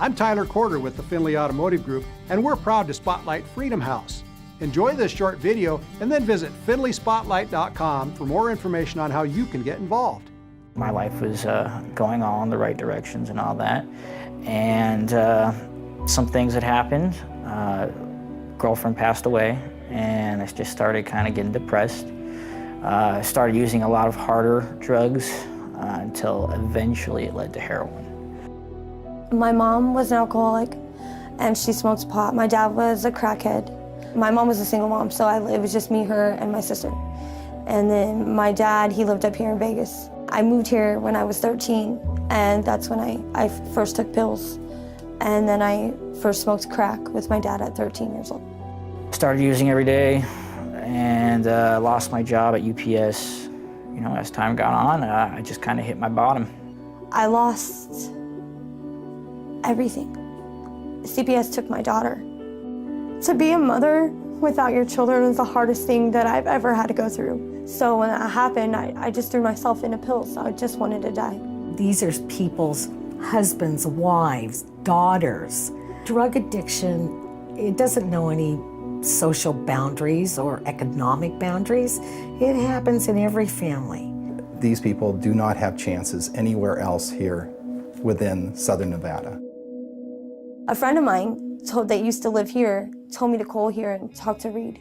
I'm Tyler Corder with the Findlay Automotive Group, and we're proud to spotlight Freedom House. Enjoy this short video and then visit findlayspotlight.com for more information on how you can get involved. My life was going all in the right directions and all that, and some things had happened. Girlfriend passed away, and I just started kind of getting depressed. I started using a lot of harder drugs until eventually it led to heroin. My mom was an alcoholic, and she smoked pot. My dad was a crackhead. My mom was a single mom, so it was just me, her, and my sister. And then my dad, he lived up here in Vegas. I moved here when I was 13, and that's when I first took pills. And then I first smoked crack with my dad at 13 years old. Started using every day, and lost my job at UPS. You know, as time got on, I just kind of hit my bottom. I lost everything. CPS took my daughter. To be a mother without your children is the hardest thing that I've ever had to go through. So when that happened, I just threw myself into pills. I just wanted to die. These are people's husbands, wives, daughters. Drug addiction, it doesn't know any social boundaries or economic boundaries. It happens in every family. These people do not have chances anywhere else here within Southern Nevada. A friend of mine that used to live here told me to call here and talk to Reed.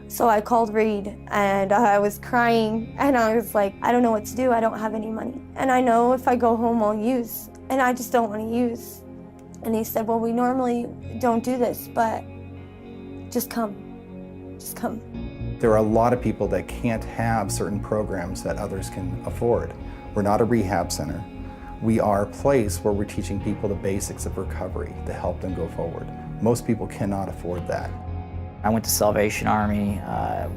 So I called Reed, and I was crying, and I was like, I don't know what to do. I don't have any money. And I know if I go home, I'll use, and I just don't want to use. And he said, well, we normally don't do this, but just come. Just come. There are a lot of people that can't have certain programs that others can afford. We're not a rehab center. We are a place where we're teaching people the basics of recovery to help them go forward. Most people cannot afford that. I went to Salvation Army,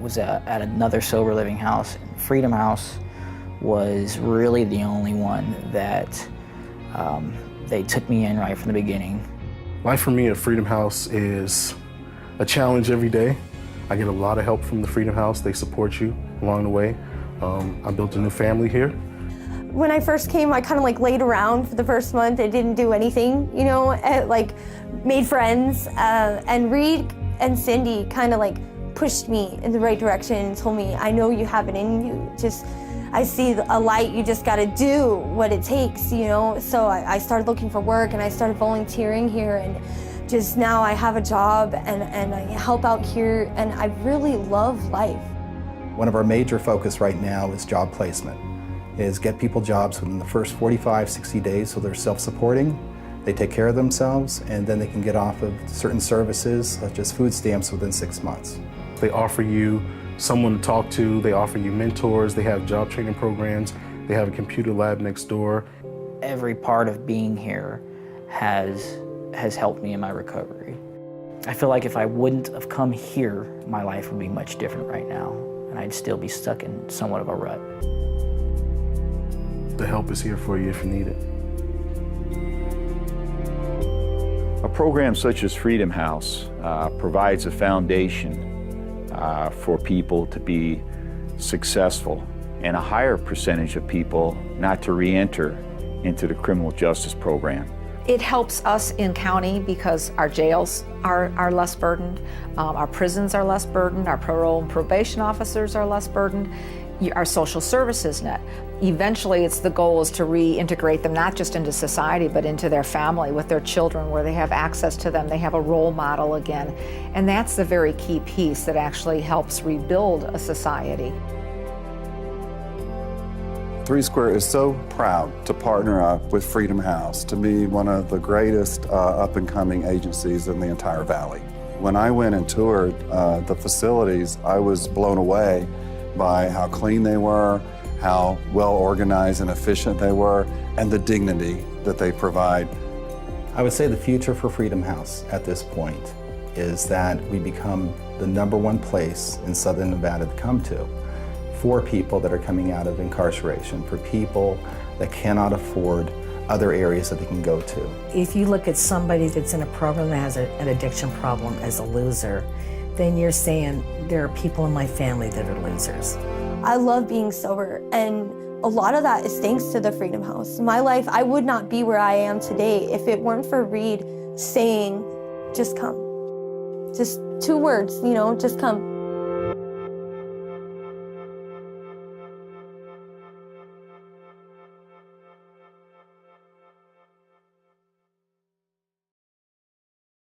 was at another sober living house. Freedom House was really the only one that they took me in right from the beginning. Life for me at Freedom House is a challenge every day. I get a lot of help from the Freedom House. They support you along the way. I built a new family here. When I first came, I kind of laid around for the first month. I didn't do anything, you know, made friends. And Reed and Cindy kind of pushed me in the right direction and told me, I know you have it in you. I see a light, you just got to do what it takes, you know. So I started looking for work, and I started volunteering here, and just now I have a job, and I help out here, and I really love life. One of our major focus right now is job placement, is get people jobs within the first 45, 60 days so they're self-supporting, they take care of themselves, and then they can get off of certain services such as food stamps within 6 months. They offer you someone to talk to, they offer you mentors, they have job training programs, they have a computer lab next door. Every part of being here has helped me in my recovery. I feel like if I wouldn't have come here, my life would be much different right now, and I'd still be stuck in somewhat of a rut. The help is here for you if you need it. A program such as Freedom House provides a foundation for people to be successful, and a higher percentage of people not to re-enter into the criminal justice program. It helps us in county because our jails are less burdened, our prisons are less burdened, our parole and probation officers are less burdened, our social services net. Eventually, the goal is to reintegrate them not just into society, but into their family with their children, where they have access to them, they have a role model again. And that's the very key piece that actually helps rebuild a society. Three Square is so proud to partner up with Freedom House to be one of the greatest up-and-coming agencies in the entire valley. When I went and toured the facilities, I was blown away by how clean they were, how well organized and efficient they were, and the dignity that they provide. I would say the future for Freedom House at this point is that we become the #1 place in Southern Nevada to come to for people that are coming out of incarceration, for people that cannot afford other areas that they can go to. If you look at somebody that's in a program that has an addiction problem as a loser, then you're saying there are people in my family that are losers. I love being sober, and a lot of that is thanks to the Freedom House. My life, I would not be where I am today if it weren't for Reed saying, just come. Just 2 words, just come.